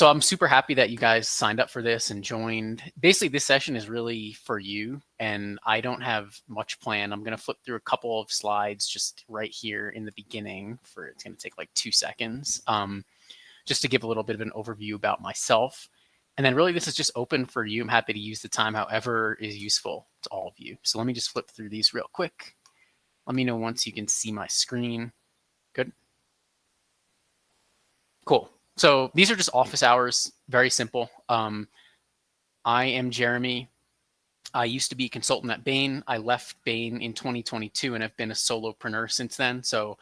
So I'm super happy that you guys signed up for this and joined. Basically, this session is really for you, and I don't have much planned. I'm going to flip through a couple of slides just right here in the beginning it's going to take like 2 seconds, just to give a little bit of an overview about myself. And then really this is just open for you. I'm happy to use the time however is useful to all of you. So let me just flip through these real quick. Let me know once you can see my screen. Good. Cool. So these are just office hours, very simple. I am Jeremy. I used to be a consultant at Bain. I left Bain in 2022 and have been a solopreneur since then. So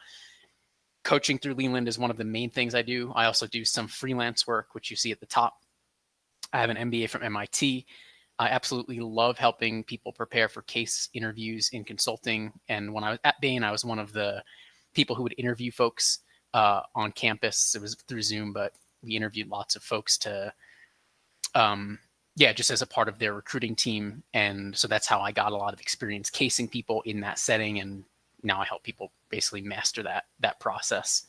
coaching through Leland is one of the main things I do. I also do some freelance work, which you see at the top. I have an MBA from MIT. I absolutely love helping people prepare for case interviews in consulting. And when I was at Bain, I was one of the people who would interview folks on campus. It was through Zoom, but we interviewed lots of folks to, just as a part of their recruiting team. And so that's how I got a lot of experience casing people in that setting. And now I help people basically master that process.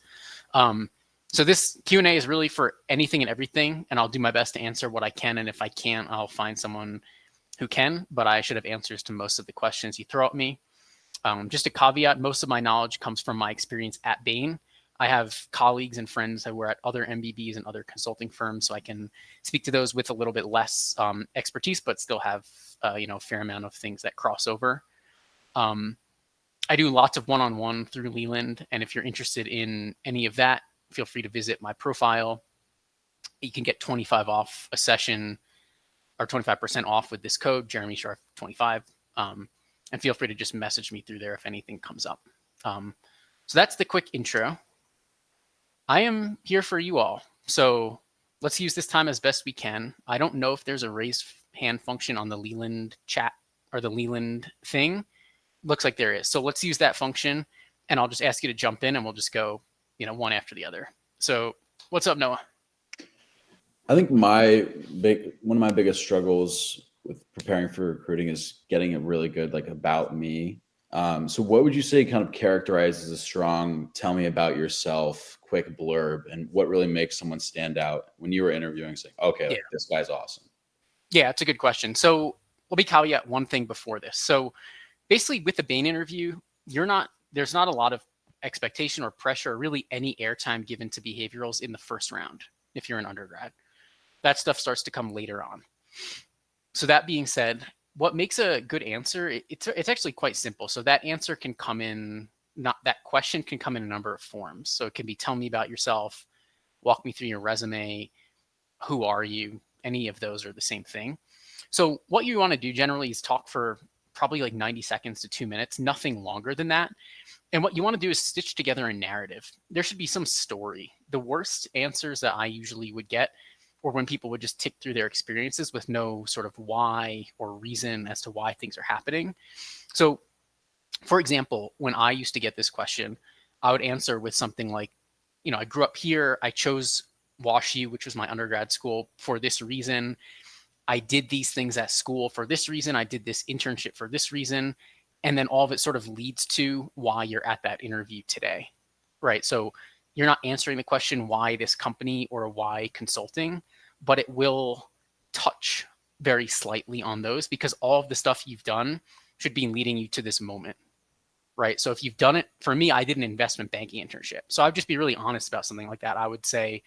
So this Q&A is really for anything and everything, and I'll do my best to answer what I can. And if I can't, I'll find someone who can, but I should have answers to most of the questions you throw at me. Just a caveat, most of my knowledge comes from my experience at Bain. I have colleagues and friends that were at other MBBs and other consulting firms, so I can speak to those with a little bit less expertise, but still have a fair amount of things that cross over. I do lots of one-on-one through Leland, and if you're interested in any of that, feel free to visit my profile. You can get 25 off a session or 25% off with this code, Jeremy Sharf 25. And feel free to just message me through there if anything comes up. So that's the quick intro. I am here for you all. So let's use this time as best we can. I don't know if there's a raise hand function on the Leland chat or the Leland thing. Looks like there is. So let's use that function, and I'll just ask you to jump in and we'll just go one after the other. So what's up, Noah? I think one of my biggest struggles with preparing for recruiting is getting a really good about me. So what would you say kind of characterizes a strong tell me about yourself quick blurb, and what really makes someone stand out when you were interviewing, saying, okay, this guy's awesome? Yeah, it's a good question. So let me caveat one thing before this. So basically with the Bain interview, there's not a lot of expectation or pressure or really any airtime given to behaviorals in the first round if you're an undergrad. That stuff starts to come later on. So that being said, what makes a good answer, it's actually quite simple. So that answer can come in, that question can come in a number of forms. So it can be tell me about yourself, walk me through your resume, who are you? Any of those are the same thing. So what you want to do generally is talk for probably like 90 seconds to 2 minutes, nothing longer than that. And what you want to do is stitch together a narrative. There should be some story. The worst answers that I usually would get were when people would just tick through their experiences with no sort of why or reason as to why things are happening. So, for example, when I used to get this question, I would answer with something like, I grew up here. I chose WashU, which was my undergrad school, for this reason. I did these things at school for this reason. I did this internship for this reason. And then all of it sort of leads to why you're at that interview today, right? So you're not answering the question, why this company or why consulting, but it will touch very slightly on those because all of the stuff you've done should be leading you to this moment, right? So if you've done it, for me, I did an investment banking internship. So I'd just be really honest about something like that. I would say,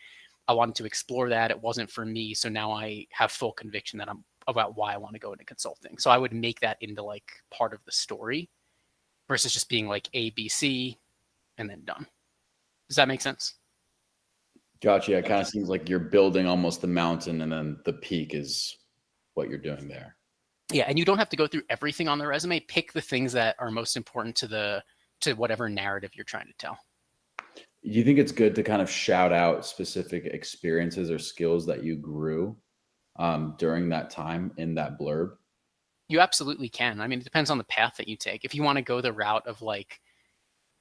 I wanted to explore that. It wasn't for me. So now I have full conviction that about why I want to go into consulting. So I would make that into like part of the story versus just being like A, B, C, and then done. Does that make sense? Gotcha. It kind of seems like you're building almost the mountain, and then the peak is what you're doing there. Yeah, and you don't have to go through everything on the resume. Pick the things that are most important to whatever narrative you're trying to tell. Do you think it's good to kind of shout out specific experiences or skills that you grew during that time in that blurb? You absolutely can. I mean, it depends on the path that you take. If you want to go the route of like,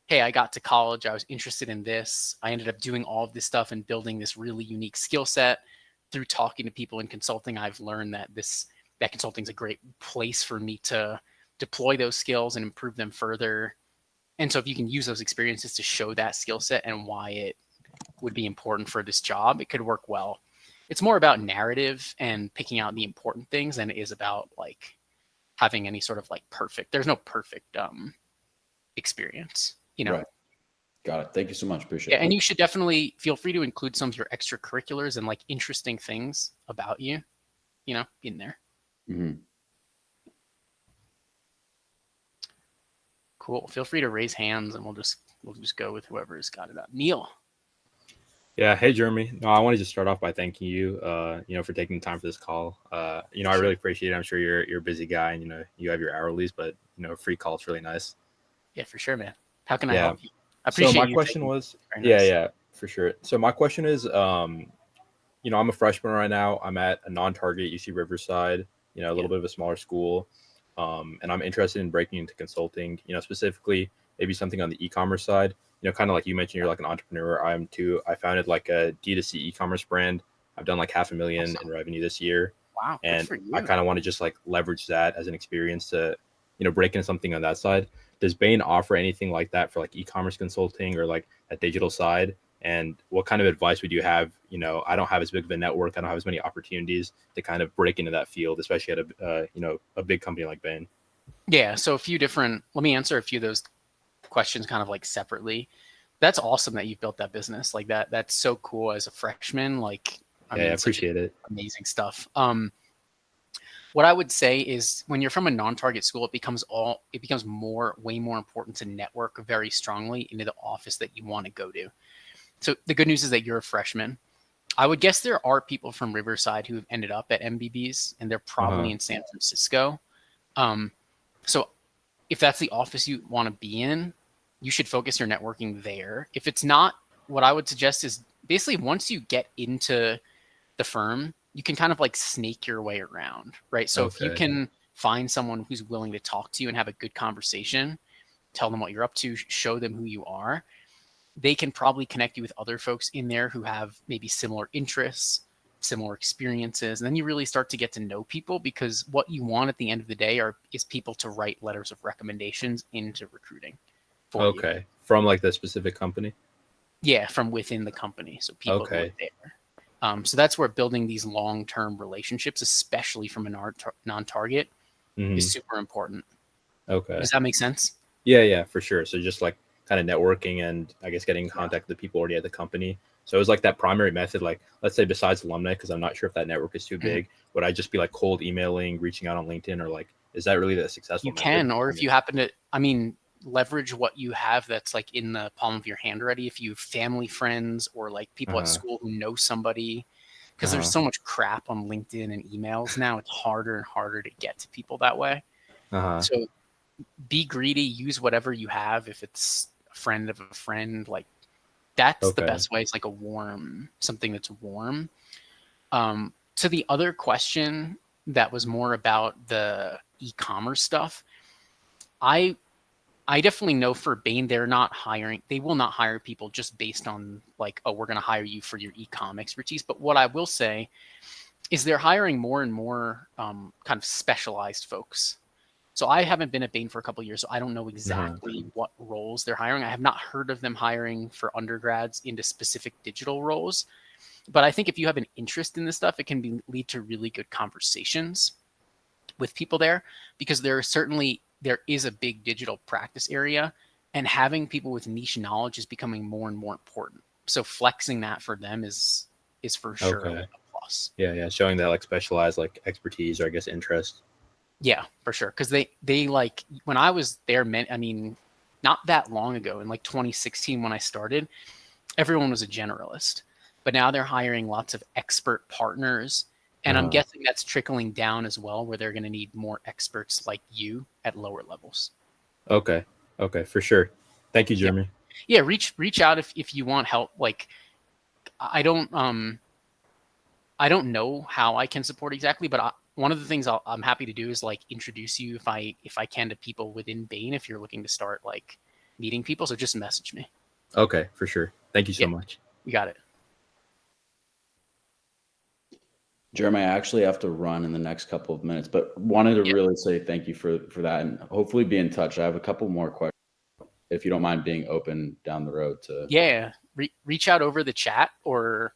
hey, I got to college, I was interested in this, I ended up doing all of this stuff and building this really unique skill set through talking to people in consulting, I've learned that consulting is a great place for me to deploy those skills and improve them further. And so if you can use those experiences to show that skill set and why it would be important for this job, it could work well. it's more about narrative and picking out the important things than it is about like having any sort of like perfect. There's no perfect experience, you know. Right. Got it. Thank you so much. Yeah, Appreciate and that. you should definitely feel free to include some of your extracurriculars and like interesting things about you know, in there. Hmm. Cool. Feel free to raise hands and we'll just go with whoever's got it up. Neil. Yeah, hey Jeremy. No, I wanted to start off by thanking you, for taking the time for this call. I Sure. really appreciate it. I'm sure you're a busy guy, and you have your hourlies, but a free call is really nice. Yeah, for sure, man. How can I Yeah. help you? I So appreciate my you question taking. was, Very yeah, nice. yeah, for sure. So my question is, I'm a freshman right now. I'm at a non-target UC Riverside, a Yeah. little bit of a smaller school, and I'm interested in breaking into consulting. Specifically maybe something on the e-commerce side. Kind of like you mentioned, you're like an entrepreneur. I am too. I founded like a D2C e-commerce brand. I've done like 500,000 in Awesome. revenue this year, Wow. Good and for I you. kind of want to just like leverage that as an experience to, break into something on that side. Does Bain offer anything like that for like e-commerce consulting or like a digital side? And what kind of advice would you have? I don't have as big of a network. I don't have as many opportunities to kind of break into that field, especially at a big company like Bain. Yeah. So a few different. Let me answer a few of those questions kind of like separately. That's awesome that you've built that business like that. That's so cool as a freshman. Like, I Yeah, I mean, such appreciate it. amazing stuff. What I would say is when you're from a non-target school, it becomes way more important to network very strongly into the office that you want to go to. So the good news is that you're a freshman. I would guess there are people from Riverside who have ended up at MBBs, and they're Uh probably huh. in San Francisco. Um, so if that's the office you want to be in, you should focus your networking there. If it's not, what I would suggest is basically once you get into the firm, you can kind of like snake your way around, right? So if you Okay. can find someone who's willing to talk to you and have a good conversation, tell them what you're up to, show them who you are, they can probably connect you with other folks in there who have maybe similar interests, similar experiences, and then you really start to get to know people because what you want at the end of the day is people to write letters of recommendations into recruiting for you. Okay. From like the specific company. Yeah, from within the company, so people who are Okay. there. So that's where building these long-term relationships, especially from a non-target, is Hmm. super important. Okay. Does that make sense? Yeah, yeah, for sure. So just like kind of networking and I guess getting in Yeah. contact with the people already at the company. So it was like that primary method, like let's say besides alumni, because I'm not sure if that network is too Mhm. big, would I just be like cold emailing, reaching out on LinkedIn, or like is that really the successful You method? can, or I if you mean, happen to, I mean, leverage what you have that's like in the palm of your hand already. If you have family, friends, or like people at uh-huh, school who know somebody, because there's uh-huh, so much crap on LinkedIn and emails now, it's harder and harder to get to people that way. uh-huh. So be greedy, use whatever you have. If it's a friend of a friend, like that's the Okay. best way. It's like something that's warm. To the other question that was more about the e-commerce stuff, I I definitely know for Bain, they're not hiring. They will not hire people just based on like, oh, we're going to hire you for your e-com expertise. But what I will say is they're hiring more and more kind of specialized folks. So I haven't been at Bain for a couple of years, so I don't know Uh-huh. exactly what roles they're hiring. I have not heard of them hiring for undergrads into specific digital roles. But I think if you have an interest in this stuff, it can lead to really good conversations with people there because there is a big digital practice area, and having people with niche knowledge is becoming more and more important. So flexing that for them is for sure Okay. like a plus. Yeah, yeah. Showing that like specialized like expertise or I guess interest. Yeah, for sure. Because they like when I was there, I mean, not that long ago in like 2016 when I started, everyone was a generalist, but now they're hiring lots of expert partners. And I'm Uh-huh. guessing that's trickling down as well, where they're going to need more experts like you at lower levels. Okay. Okay, for sure. Thank you, Yeah. Jeremy. Yeah. Reach out if you want help. Like I don't, I don't know how I can support exactly, but one of the things I'm happy to do is like introduce you if I can to people within Bain if you're looking to start like meeting people. So just message me. Okay, for sure. Thank you so Yeah, much. you got it. Jeremy, I actually have to run in the next couple of minutes, but wanted to Yeah. really say thank you for that and hopefully be in touch. I have a couple more questions if you don't mind being open down the road to. Yeah. Reach out over the chat or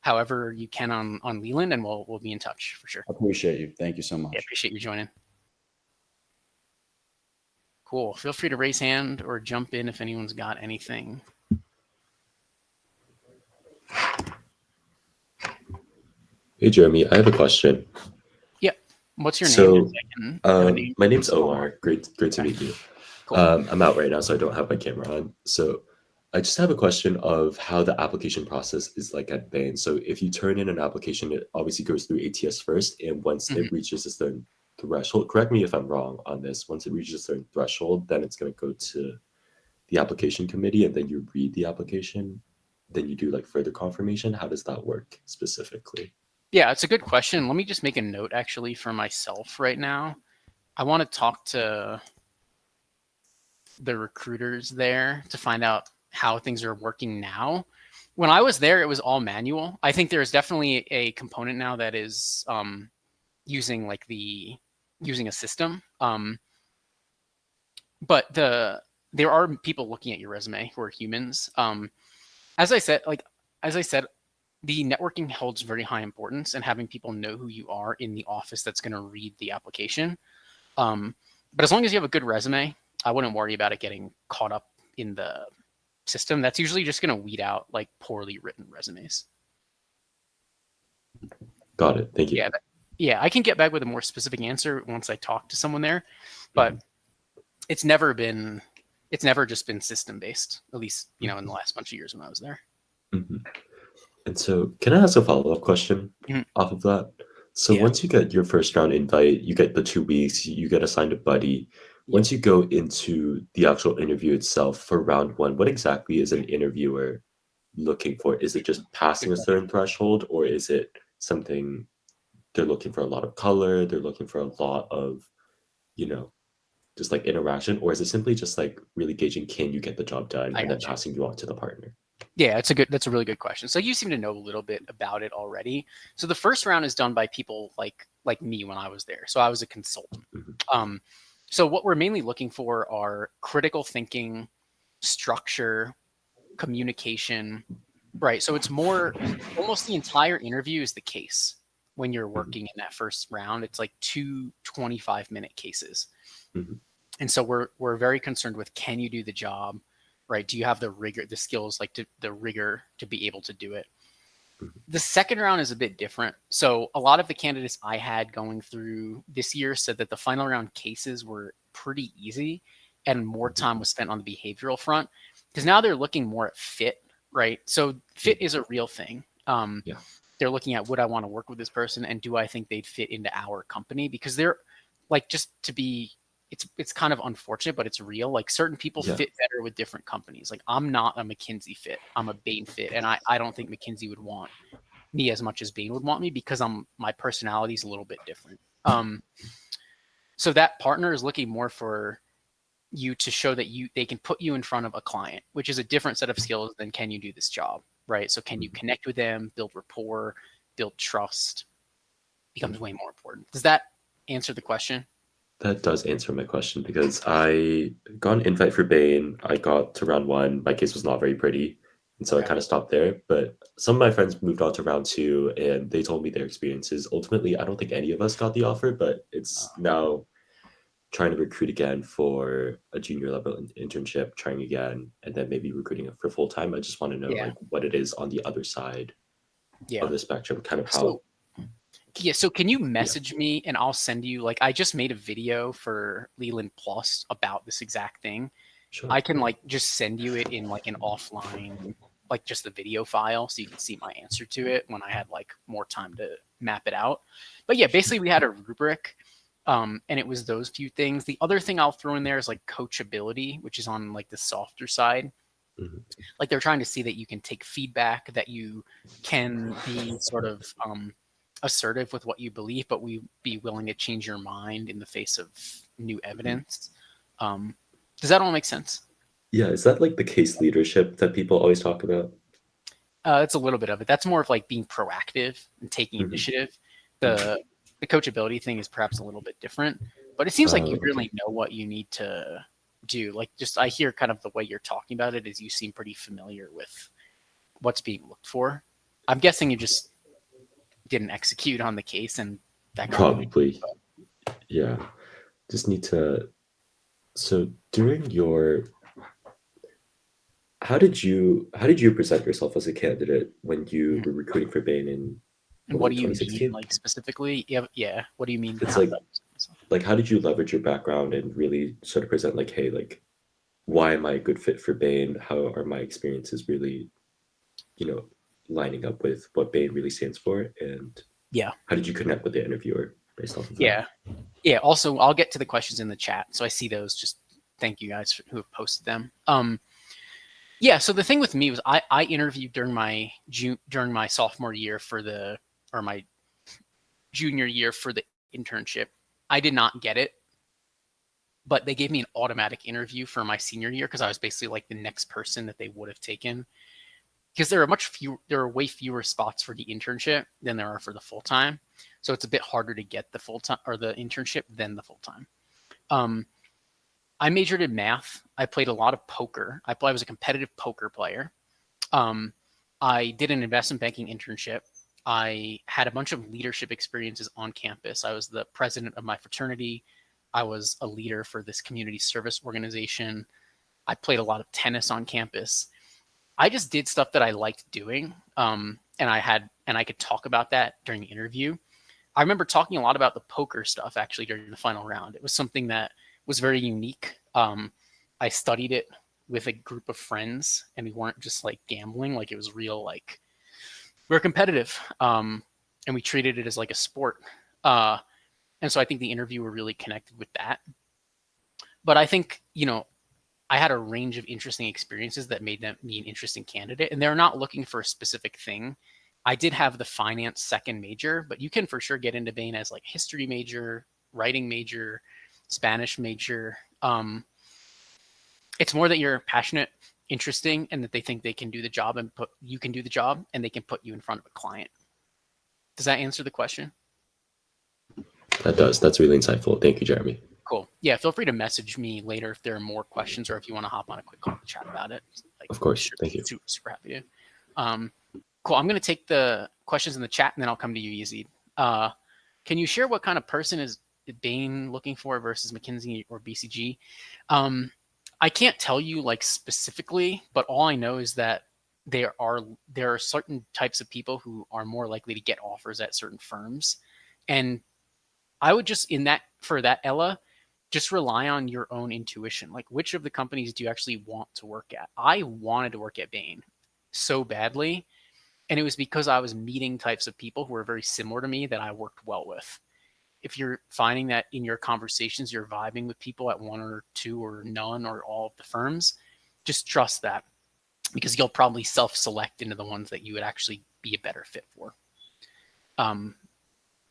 however you can on Leland, and we'll be in touch for sure. I appreciate you. Thank you so much. Yeah, appreciate you joining. Cool. Feel free to raise hand or jump in if anyone's got anything. Hey, Jeremy, I have a question. Yep. What's your So, name? my name's Omar. Great to meet you. Cool. I'm out right now, so I don't have my camera on. So, I just have a question of how the application process is like at Bain. So, if you turn in an application, it obviously goes through ATS first, and once it reaches a certain threshold, correct me if I'm wrong on this, once it reaches a certain threshold, then it's going to go to the application committee, and then you read the application, then you do like further confirmation. How does that work specifically? Yeah, it's a good question. Let me just make a note actually for myself right now. I want to talk to the recruiters there to find out how things are working now. When I was there, it was all manual. I think there's definitely a component now that is using a system. But there are people looking at your resume who are humans. As I said, the networking holds very high importance, and having people know who you are in the office that's going to read the application. But as long as you have a good resume, I wouldn't worry about it getting caught up in the system. That's usually just going to weed out like poorly written resumes. Got it. Thank you. Yeah, I can get back with a more specific answer once I talk to someone there, but it's never just been system based, at least, in the last bunch of years when I was there. And so, can I ask a follow-up question off of that? So once you get your first round invite, you get the 2 weeks, you get assigned a buddy. Once you go into the actual interview itself for round 1, what exactly is an interviewer looking for? Is it just passing a certain threshold, or is it something they're looking for a lot of color, they're looking for a lot of, just like interaction, or is it simply just like really gauging, can you get the job done, and then passing you on to the partner? Yeah, that's a really good question. So you seem to know a little bit about it already. So the first round is done by people like me when I was there. So I was a consultant. So what we're mainly looking for are critical thinking, structure, communication, right? So it's more, almost the entire interview is the case when you're working in that first round. It's like 2 25-minute cases. And so we're very concerned with, can you do the job? Right? Do you have the rigor, the skills, the rigor to be able to do it? The second round is a bit different. So a lot of the candidates I had going through this year said that the final round cases were pretty easy and more time was spent on the behavioral front, because now they're looking more at fit, right? So fit is a real thing. They're looking at, would I want to work with this person, and do I think they'd fit into our company? Because they're it's kind of unfortunate, but it's real. Like, certain people fit better with different companies. Like, I'm not a McKinsey fit. I'm a Bain fit. And I don't think McKinsey would want me as much as Bain would want me, because my personality is a little bit different. So that partner is looking more for you to show that they can put you in front of a client, which is a different set of skills than, can you do this job, right? So can you connect with them, build rapport, build trust, becomes way more important. Does that answer the question? That does answer my question, because I got an invite for Bain. I got to round 1. My case was not very pretty, and so I kind of stopped there. But some of my friends moved on to round 2, and they told me their experiences. Ultimately, I don't think any of us got the offer, but it's now trying to recruit again for a junior level internship, trying again, and then maybe recruiting for full time. I just want to know like what it is on the other side of the spectrum, kind of how. So can you message me and I'll send you, like, I just made a video for Leland Plus about this exact thing. Sure. I can just send you it in like an offline, like just the video file, so you can see my answer to it when I had like more time to map it out. But yeah, basically we had a rubric, and it was those few things. The other thing I'll throw in there is like coachability, which is on like the softer side. Like, they're trying to see that you can take feedback, that you can be sort of assertive with what you believe, but we be willing to change your mind in the face of new evidence. Does that all make sense? Yeah, is that like the case leadership that people always talk about? It's a little bit of it. That's more of like being proactive and taking initiative. The coachability thing is perhaps a little bit different, but it seems like you really know what you need to do. Like, just, I hear kind of the way you're talking about it is you seem pretty familiar with what's being looked for. I'm guessing you just didn't execute on the case, and that Probably. Yeah. Just need to. So during your, how did you present yourself as a candidate when you were recruiting for Bain in And what do you mean, 2016? like specifically? Yeah. What do you mean? It's How like did I present myself? like how did you leverage your background and really sort of present like, hey, like, why am I a good fit for Bain? How are my experiences really, lining up with what Bain really stands for? And Yeah. how did you connect with the interviewer based off of that? Yeah. Yeah. Also, I'll get to the questions in the chat, so I see those. Just thank you guys who have posted them. Yeah. So the thing with me was I interviewed during my sophomore year or my junior year for the internship. I did not get it, but they gave me an automatic interview for my senior year because I was basically like the next person that they would have taken. Because there are way fewer spots for the internship than there are for the full time, so it's a bit harder to get the full time or the internship than the full time. I majored in math. I played a lot of poker. I was a competitive poker player. I did an investment banking internship. I had a bunch of leadership experiences on campus. I was the president of my fraternity. I was a leader for this community service organization. I played a lot of tennis on campus. I just did stuff that I liked doing. And I could talk about that during the interview. I remember talking a lot about the poker stuff actually during the final round. It was something that was very unique. I studied it with a group of friends, and we weren't just like gambling. Like it was real, like we're competitive. And we treated it as like a sport. And so I think the interviewer really connected with that. But I think, I had a range of interesting experiences that made me an interesting candidate, and they're not looking for a specific thing. I did have the finance second major, but you can for sure get into Bain as like history major, writing major, Spanish major. It's more that you're passionate, interesting, and that they think they can do the job and you can do the job, and they can put you in front of a client. Does that answer the question? That does. That's really insightful. Thank you, Jeremy. Cool. Yeah, feel free to message me later if there are more questions or if you want to hop on a quick call to chat about it. Of course. Thank you. Super happy to. Cool. I'm going to take the questions in the chat and then I'll come to you, Yazid. Can you share what kind of person is Bain looking for versus McKinsey or BCG? I can't tell you like specifically, but all I know is that there are certain types of people who are more likely to get offers at certain firms. And I would just for that, Ella, just rely on your own intuition. Like, which of the companies do you actually want to work at? I wanted to work at Bain so badly, and it was because I was meeting types of people who were very similar to me that I worked well with. If you're finding that in your conversations, you're vibing with people at one or two or none or all of the firms, just trust that, because you'll probably self-select into the ones that you would actually be a better fit for.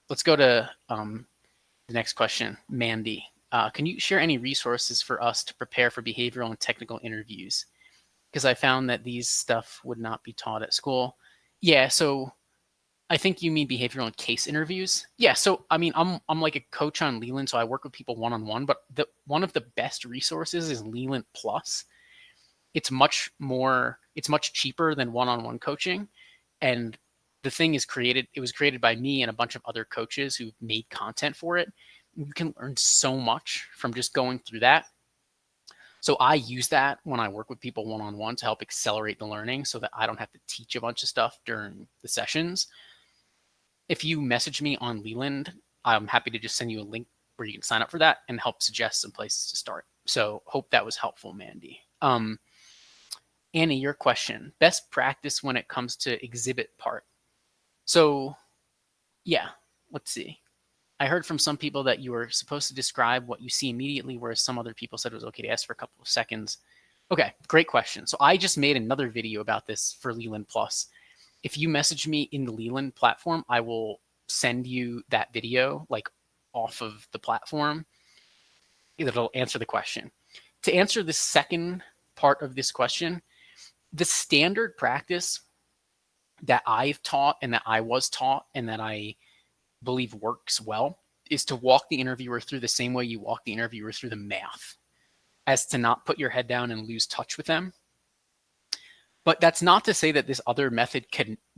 Let's go to the next question. Mandy. Can you share any resources for us to prepare for behavioral and technical interviews? Because I found that these stuff would not be taught at school. Yeah, so I think you mean behavioral and case interviews. Yeah, so I mean, I'm like a coach on Leland, so I work with people one-on-one, but one of the best resources is Leland Plus. It's much cheaper than one-on-one coaching. And the thing it was created by me and a bunch of other coaches who made content for it. You can learn so much from just going through that. So I use that when I work with people one-on-one to help accelerate the learning so that I don't have to teach a bunch of stuff during the sessions. If you message me on Leland, I'm happy to just send you a link where you can sign up for that and help suggest some places to start. So hope that was helpful, Mandy. Annie, your question. Best practice when it comes to exhibit part. So yeah, let's see. I heard from some people that you were supposed to describe what you see immediately, whereas some other people said it was okay to ask for a couple of seconds. Okay, great question. So I just made another video about this for Leland Plus. If you message me in the Leland platform, I will send you that video like off of the platform. It'll answer the question. To answer the second part of this question, the standard practice that I've taught and that I was taught and that I believe works well is to walk the interviewer through the same way you walk the interviewer through the math, as to not put your head down and lose touch with them. But that's not to say that this other method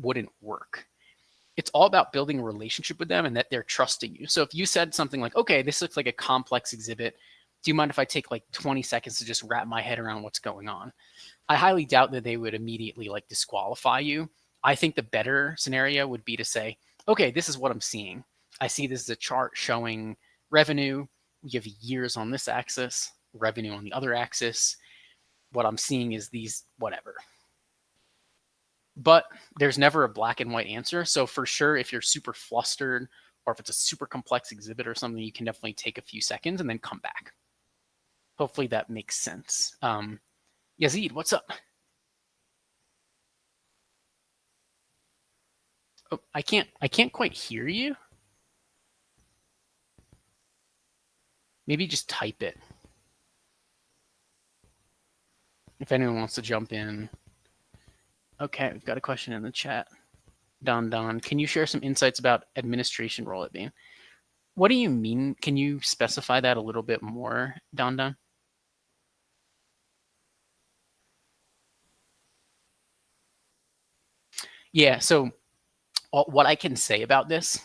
wouldn't work. It's all about building a relationship with them and that they're trusting you. So if you said something like, okay, this looks like a complex exhibit, do you mind if I take like 20 seconds to just wrap my head around what's going on? I highly doubt that they would immediately like disqualify you. I think the better scenario would be to say, okay, this is what I'm seeing. I see this is a chart showing revenue. We have years on this axis, revenue on the other axis. What I'm seeing is these, whatever. But there's never a black and white answer. So for sure, if you're super flustered or if it's a super complex exhibit or something, you can definitely take a few seconds and then come back. Hopefully that makes sense. Yazid, what's up? Oh, I can't quite hear you. Maybe just type it. If anyone wants to jump in. Okay, we've got a question in the chat. Don, can you share some insights about administration role at Bain? What do you mean? Can you specify that a little bit more, Don? Yeah, so what I can say about this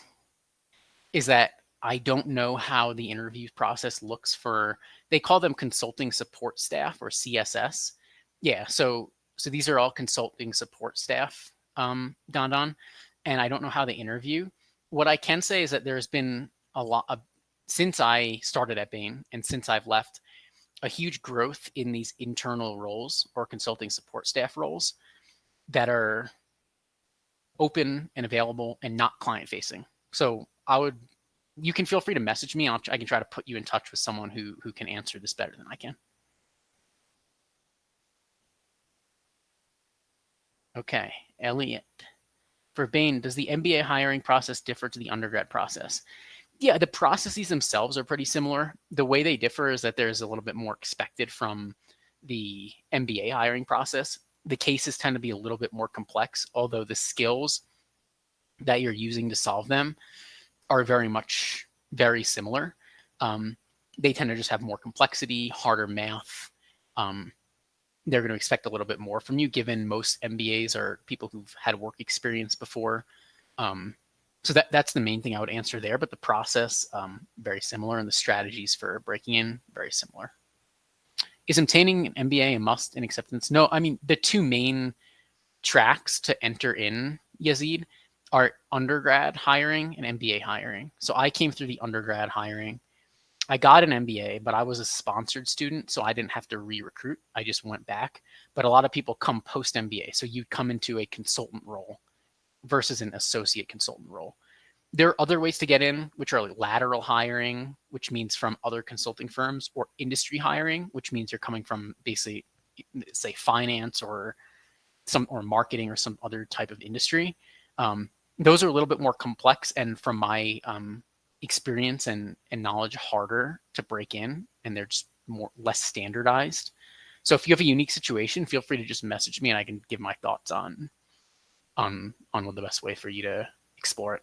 is that I don't know how the interview process looks for, they call them consulting support staff or CSS. Yeah, so these are all consulting support staff, Don, and I don't know how they interview. What I can say is that there's been a lot of, since I started at Bain and since I've left, a huge growth in these internal roles or consulting support staff roles that are open and available and not client facing. So you can feel free to message me. I can try to put you in touch with someone who can answer this better than I can. Okay, Elliot. For Bain, does the MBA hiring process differ to the undergrad process? Yeah, the processes themselves are pretty similar. The way they differ is that there's a little bit more expected from the MBA hiring process. The cases tend to be a little bit more complex, although the skills that you're using to solve them are very similar. They tend to just have more complexity, harder math. They're going to expect a little bit more from you, given most MBAs are people who've had work experience before. So that's the main thing I would answer there. But the process, very similar, and the strategies for breaking in, very similar. Is obtaining an MBA a must in acceptance? No, I mean, the two main tracks to enter in, Yazid, are undergrad hiring and MBA hiring. So I came through the undergrad hiring. I got an MBA, but I was a sponsored student, so I didn't have to re-recruit. I just went back. But a lot of people come post-MBA, so you come into a consultant role versus an associate consultant role. There are other ways to get in, which are like lateral hiring, which means from other consulting firms, or industry hiring, which means you're coming from basically, say, finance or marketing or some other type of industry. Those are a little bit more complex, and from my experience and knowledge, harder to break in, and they're just less standardized. So if you have a unique situation, feel free to just message me and I can give my thoughts on what the best way for you to explore it.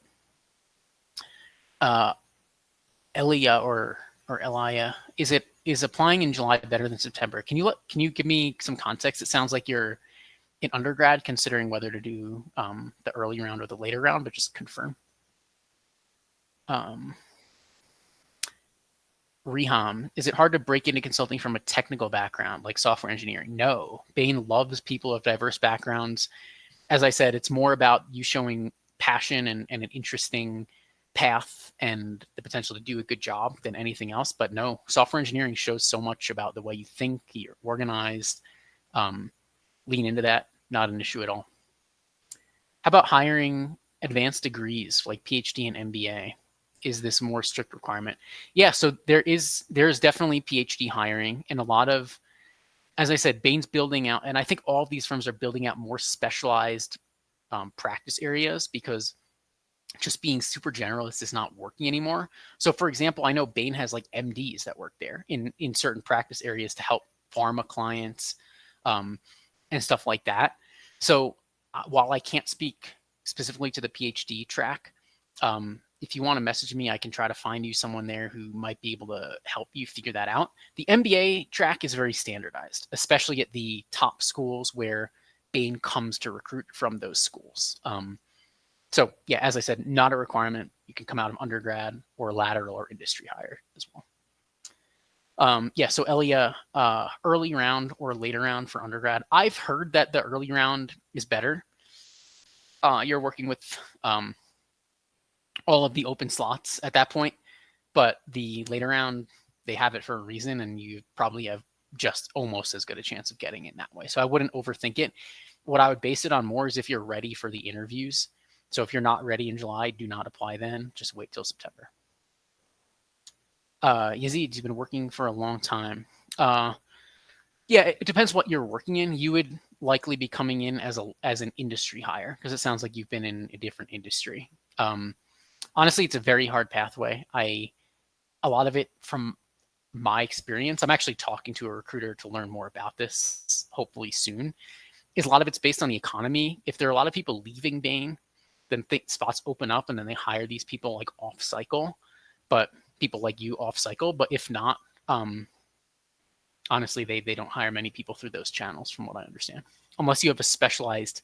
Elia or Elia, is applying in July better than September? Can you give me some context? It sounds like you're in undergrad considering whether to do the early round or the later round, but just confirm. Reham, is it hard to break into consulting from a technical background like software engineering? No, Bain loves people of diverse backgrounds. As I said, it's more about you showing passion and an interesting path and the potential to do a good job than anything else. But no, software engineering shows so much about the way you think, you're organized. Lean into that, not an issue at all. How about hiring advanced degrees like PhD and MBA? Is this more strict requirement? Yeah, so there is definitely PhD hiring, and a lot of, as I said, Bain's building out, and I think all of these firms are building out more specialized practice areas, because just being super generalist is not working anymore. So for example, I know Bain has like MDs that work there in certain practice areas to help pharma clients and stuff like that. So while I can't speak specifically to the PhD track, if you want to message me, I can try to find you someone there who might be able to help you figure that out. The MBA track is very standardized, especially at the top schools where Bain comes to recruit from those schools. So yeah, as I said, not a requirement. You can come out of undergrad or lateral or industry hire as well. Yeah, so Elia, early round or later round for undergrad. I've heard that the early round is better. You're working with all of the open slots at that point, but the later round, they have it for a reason, and you probably have just almost as good a chance of getting it that way. So I wouldn't overthink it. What I would base it on more is if you're ready for the interviews. So if you're not ready in July, do not apply then. Just wait till September. Yazid, you've been working for a long time. Yeah, it depends what you're working in. You would likely be coming in as an industry hire because it sounds like you've been in a different industry. Honestly, it's a very hard pathway. A lot of it from my experience, I'm actually talking to a recruiter to learn more about this, hopefully soon, is a lot of it's based on the economy. If there are a lot of people leaving Bain, then spots open up and then they hire these people like off cycle, but people like you off cycle. But if not, honestly, they don't hire many people through those channels from what I understand, unless you have a specialized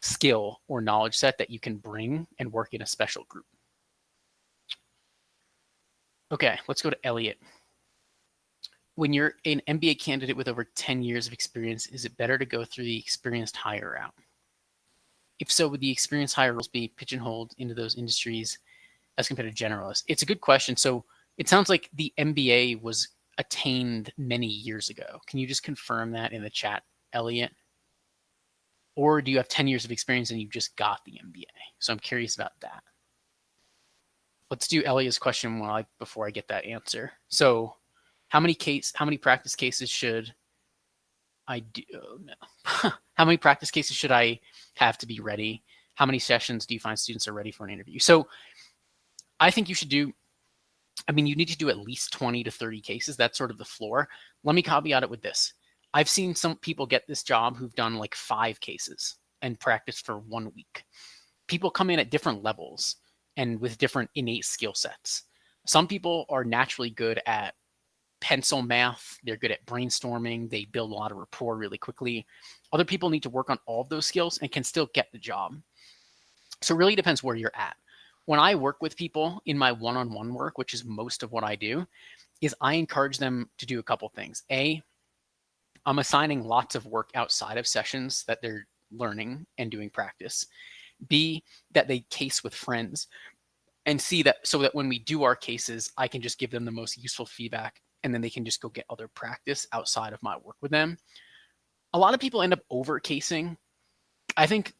skill or knowledge set that you can bring and work in a special group. Okay, let's go to Elliot. When you're an MBA candidate with over 10 years of experience, is it better to go through the experienced hire route? If so, would the experienced hire roles be pigeonholed into those industries as compared to generalists? It's a good question. So it sounds like the MBA was attained many years ago. Can you just confirm that in the chat, Elliot? Or do you have 10 years of experience and you just got the MBA? So I'm curious about that. Let's do Elliot's question before I get that answer. So how many practice cases should I do? Oh, no. How many practice cases should I have to be ready? How many sessions do you find students are ready for an interview? So I think you should do, you need to do at least 20 to 30 cases. That's sort of the floor. Let me caveat it with this. I've seen some people get this job who've done like 5 cases and practiced for 1 week. People come in at different levels and with different innate skill sets. Some people are naturally good at pencil math. They're good at brainstorming. They build a lot of rapport really quickly. Other people need to work on all of those skills and can still get the job. So it really depends where you're at. When I work with people in my one-on-one work, which is most of what I do, is I encourage them to do a couple things. A, I'm assigning lots of work outside of sessions that they're learning and doing practice. B, that they case with friends. And C, that so that when we do our cases, I can just give them the most useful feedback and then they can just go get other practice outside of my work with them. A lot of people end up over-casing. I think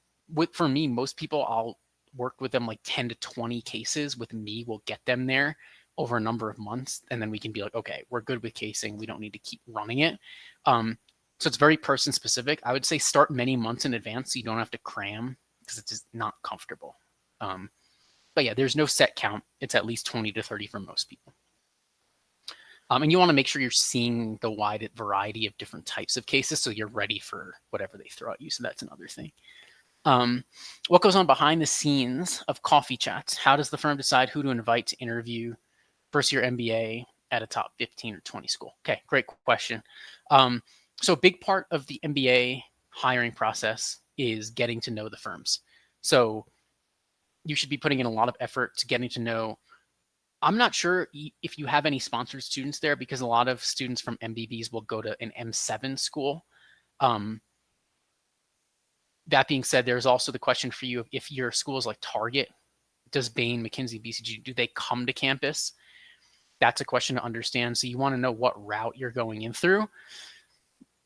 for me, most people, I'll work with them like 10 to 20 cases with me will get them there over a number of months. And then we can be like, okay, we're good with casing. We don't need to keep running it. So it's very person specific. I would say start many months in advance so you don't have to cram because it's just not comfortable. But yeah, there's no set count. It's at least 20 to 30 for most people. And you want to make sure you're seeing the wide variety of different types of cases so you're ready for whatever they throw at you. So that's another thing. What goes on behind the scenes of coffee chats? How does the firm decide who to invite to interview first-year MBA at a top 15 or 20 school? Okay, great question. So a big part of the MBA hiring process is getting to know the firms. So you should be putting in a lot of effort to getting to know. I'm not sure if you have any sponsored students there because a lot of students from MBBs will go to an M7 school. That being said, there's also the question for you, if your school is like Target, does Bain, McKinsey, BCG, do they come to campus? That's a question to understand. So you want to know what route you're going in through.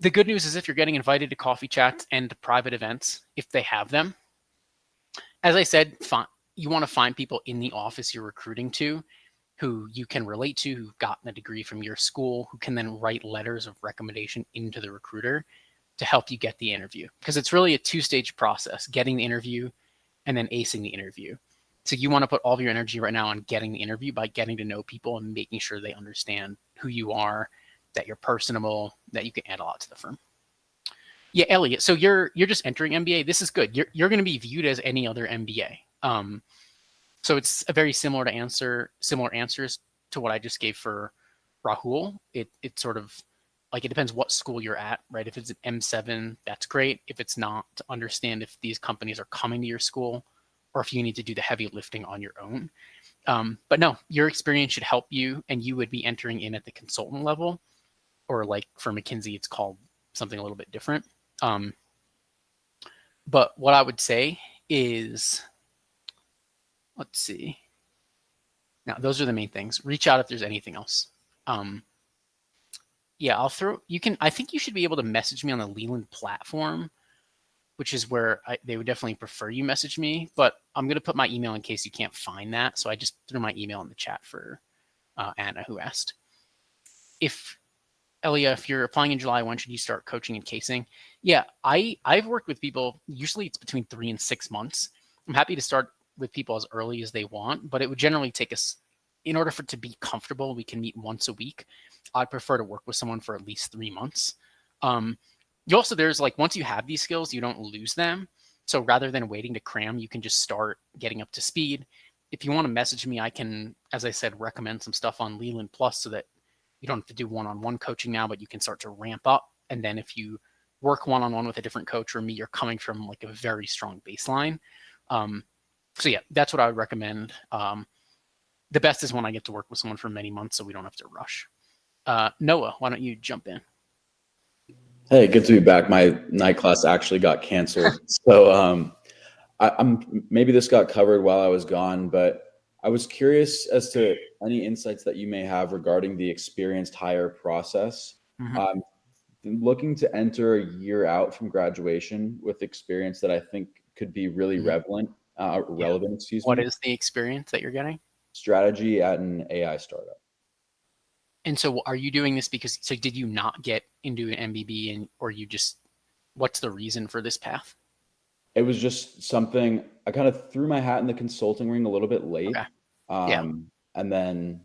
The good news is if you're getting invited to coffee chats and to private events, if they have them, as I said, you want to find people in the office you're recruiting to who you can relate to, who've gotten a degree from your school, who can then write letters of recommendation into the recruiter to help you get the interview. Because it's really a 2-stage process, getting the interview and then acing the interview. So you want to put all of your energy right now on getting the interview by getting to know people and making sure they understand who you are, that you're personable, that you can add a lot to the firm. Yeah, Elliot, so you're just entering MBA. This is good. You're going to be viewed as any other MBA. So it's a very similar answers to what I just gave for Rahul. It sort of like it depends what school you're at, right? If it's an M7, that's great. If it's not, to understand if these companies are coming to your school or if you need to do the heavy lifting on your own. But no, your experience should help you, and you would be entering in at the consultant level, or like for McKinsey, it's called something a little bit different. But what I would say is, let's see. Now, those are the main things. Reach out if there's anything else. Yeah, I think you should be able to message me on the Leland platform, which is where they would definitely prefer you message me, but I'm going to put my email in case you can't find that. So I just threw my email in the chat for Anna, who asked. Elia, if you're applying in July, when should you start coaching and casing? Yeah, I've worked with people, usually it's between 3 and 6 months. I'm happy to start with people as early as they want, but it would generally take us, in order for it to be comfortable, we can meet once a week. I'd prefer to work with someone for at least 3 months. There's like, once you have these skills, you don't lose them. So rather than waiting to cram, you can just start getting up to speed. If you want to message me, I can, as I said, recommend some stuff on Leland Plus so that you don't have to do one-on-one coaching now, but you can start to ramp up. And then if you work one-on-one with a different coach or me, you're coming from like a very strong baseline. So yeah, that's what I would recommend. The best is when I get to work with someone for many months so we don't have to rush. Noah, why don't you jump in? Hey, good to be back. My night class actually got canceled. So I'm maybe this got covered while I was gone, but I was curious as to any insights that you may have regarding the experienced hire process. Mm-hmm. Looking to enter a year out from graduation with experience that I think could be really relevant. Excuse me. What is the experience that you're getting? Strategy at an AI startup. And so are you doing this because, so did you not get into an MBB or you just, what's the reason for this path? It was just something, I kind of threw my hat in the consulting ring a little bit late. Okay. And then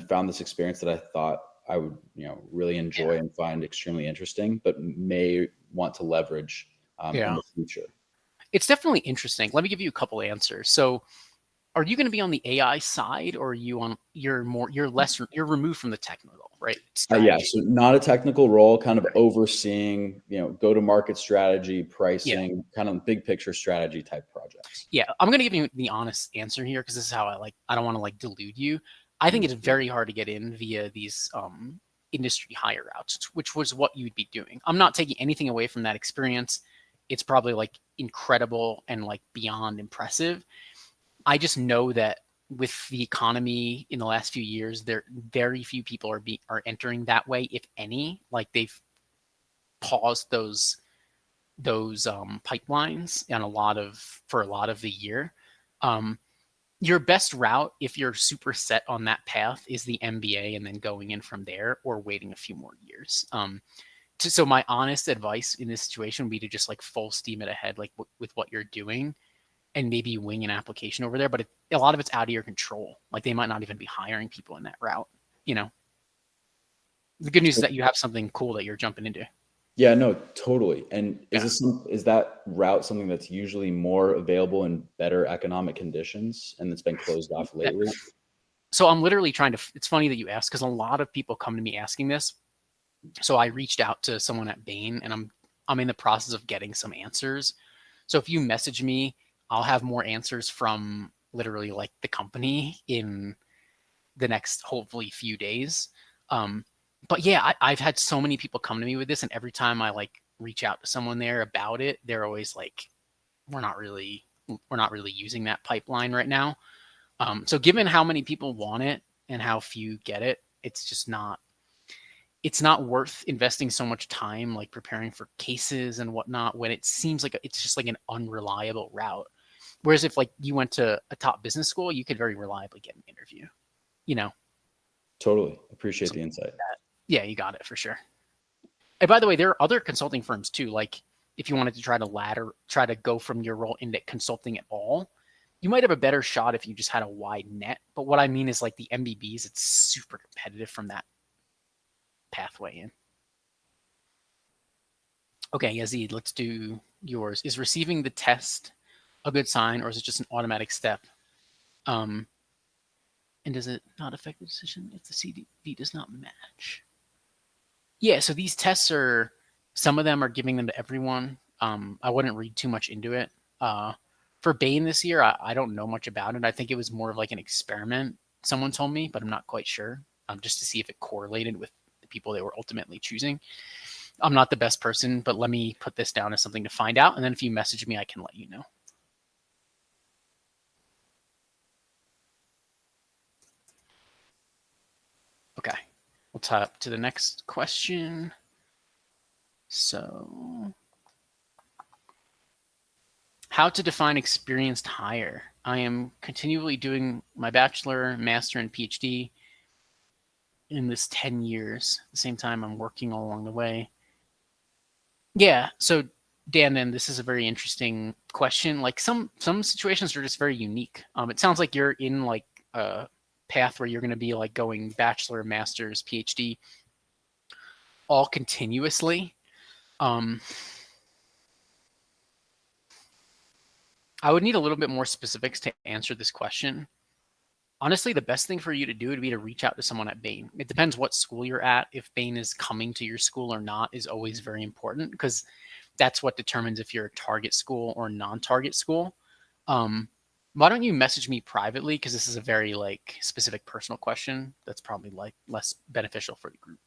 found this experience that I thought I would, really enjoy and find extremely interesting, but may want to leverage in the future. It's definitely interesting. Let me give you a couple answers. So are you going to be on the AI side, or are you on, you're removed from the technical, right? Yeah. So not a technical role, kind of overseeing, go to market strategy, pricing, kind of big picture strategy type projects. Yeah. I'm going to give you the honest answer here, because this is how I don't want to delude you. I think it's very hard to get in via these industry hire outs, which was what you'd be doing. I'm not taking anything away from that experience. It's probably incredible and beyond impressive. I just know that with the economy in the last few years, there very few people are entering that way, if any. They've paused those pipelines for a lot of the year. Your best route, if you're super set on that path, is the MBA and then going in from there, or waiting a few more years. So my honest advice in this situation would be to just full steam it ahead, with what you're doing, and maybe wing an application over there. But a lot of it's out of your control. They might not even be hiring people in that route. The good news is that you have something cool that you're jumping into. Yeah, no, totally. And is that route something that's usually more available in better economic conditions and it's been closed off lately? So I'm literally trying to, it's funny that you asked, because a lot of people come to me asking this. So I reached out to someone at Bain, and I'm in the process of getting some answers. So if you message me, I'll have more answers from literally the company in the next, hopefully, few days. But yeah, I've had so many people come to me with this, and every time I reach out to someone there about it, they're always we're not really using that pipeline right now. So given how many people want it and how few get it, it's just not worth investing so much time preparing for cases and whatnot, when it seems it's just an unreliable route. Whereas if you went to a top business school, you could very reliably get an interview. Totally appreciate the insight. Yeah, you got it for sure. And by the way, there are other consulting firms too. If you wanted to try to go from your role into consulting at all, you might have a better shot if you just had a wide net. But what I mean is the MBBs, it's super competitive from that pathway in. Okay, Yazid, let's do yours. Is receiving the test a good sign, or is it just an automatic step? And does it not affect the decision if the CV does not match? Yeah, so these tests are, some of them are giving them to everyone. I wouldn't read too much into it. For Bain this year, I don't know much about it. I think it was more of like an experiment, someone told me, but I'm not quite sure, just to see if it correlated with the people they were ultimately choosing. I'm not the best person, but let me put this down as something to find out. And then if you message me, I can let you know. Okay, we'll top to the next question. So, how to define experienced hire? I am continually doing my bachelor, master, and PhD in this 10 years. At the same time, I'm working all along the way. Yeah, so Dan, then this is a very interesting question. Like some situations are just very unique. It sounds like you're in like a path where you're going to be like going bachelor, master's, PhD, all continuously. I would need a little bit more specifics to answer this question. Honestly, the best thing for you to do would be to reach out to someone at Bain. It depends what school you're at. If Bain is coming to your school or not is always very important, because that's what determines if you're a target school or non-target school. Why don't you message me privately, because this is a very like specific personal question that's probably like less beneficial for the group.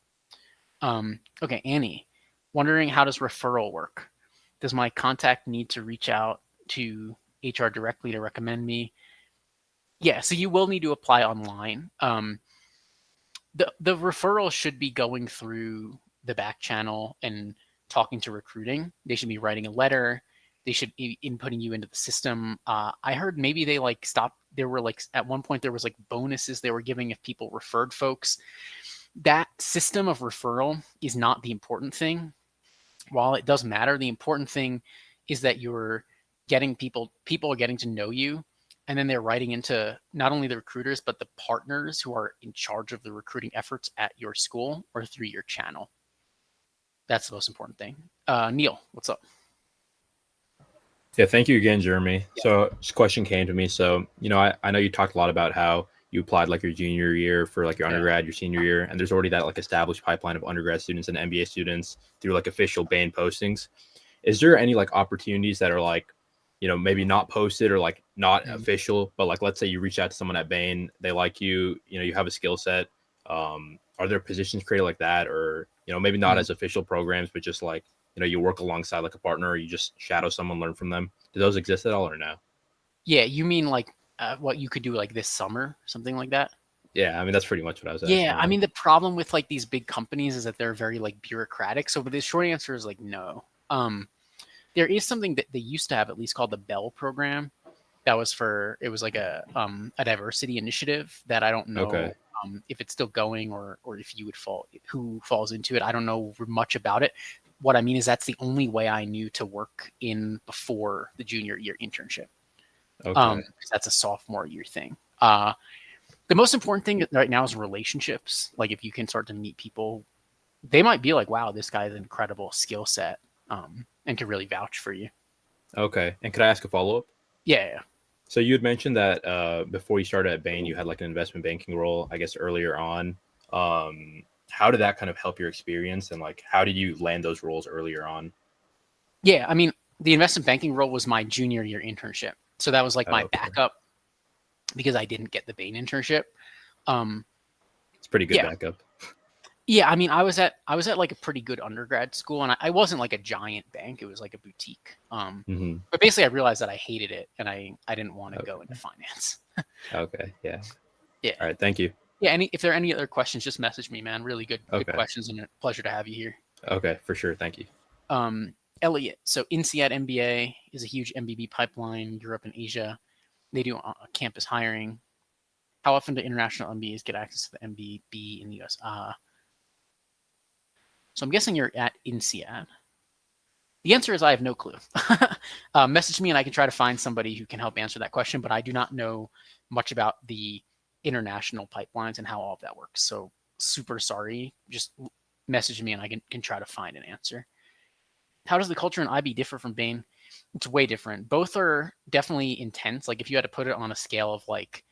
Okay, Annie, wondering, how does referral work? Does my contact need to reach out to HR directly to recommend me? Yeah, so you will need to apply online. The referral should be going through the back channel and talking to recruiting. They should be writing a letter. They should be inputting you into the system. I heard maybe they like stopped. There were like at one point there was like bonuses they were giving if people referred folks. That system of referral is not the important thing. While it does matter, the important thing is that you're getting people are getting to know you, and then they're writing into not only the recruiters but the partners who are in charge of the recruiting efforts at your school or through your channel. That's the most important thing. Neil, what's up? Yeah, thank you again, Jeremy. Yeah. So this question came to me. So, I know you talked a lot about how you applied like your junior year for like your undergrad, your senior year, and there's already that like established pipeline of undergrad students and MBA students through like official Bain postings. Is there any like opportunities that are like, maybe not posted or like not official, but like let's say you reach out to someone at Bain, they like you, you have a skill set. Are there positions created like that, or maybe not as official programs, but just like you work alongside like a partner, or you just shadow someone, learn from them? Do those exist at all or no? Yeah, you mean like what you could do like this summer, something like that? Yeah, I mean, that's pretty much what I was asking. Yeah, I mean, the problem with like these big companies is that they're very like bureaucratic. So the short answer is like no. There is something that they used to have at least called the Bell program. That was it was like a diversity initiative that I don't know if it's still going or if you would who falls into it. I don't know much about it. What I mean is that's the only way I knew to work in before the junior year internship. Because that's a sophomore year thing. The most important thing right now is relationships. Like if you can start to meet people, they might be like, wow, this guy has an incredible skill set and can really vouch for you. Okay. And could I ask a follow-up? Yeah. So you had mentioned that before you started at Bain, you had like an investment banking role, I guess, earlier on. How did that kind of help your experience, and like how did you land those roles earlier on? Yeah, I mean, the investment banking role was my junior year internship. So that was like my backup because I didn't get the Bain internship. It's pretty good backup. Yeah, I mean, I was at like a pretty good undergrad school, and I wasn't like a giant bank; it was like a boutique. But basically, I realized that I hated it, and I didn't want to go into finance. Okay, yeah. All right, thank you. Yeah, if there are any other questions, just message me, man. Really good questions, and a pleasure to have you here. Okay, for sure. Thank you. Elliot, so INSEAD MBA is a huge MBB pipeline, Europe and Asia. They do campus hiring. How often do international MBAs get access to the MBB in the US? So I'm guessing you're at INSEAD. The answer is I have no clue. Message me and I can try to find somebody who can help answer that question, but I do not know much about the international pipelines and how all of that works. So super sorry. Just message me and I can try to find an answer. How does the culture in IB differ from Bain? It's way different. Both are definitely intense. Like if you had to put it on a scale of like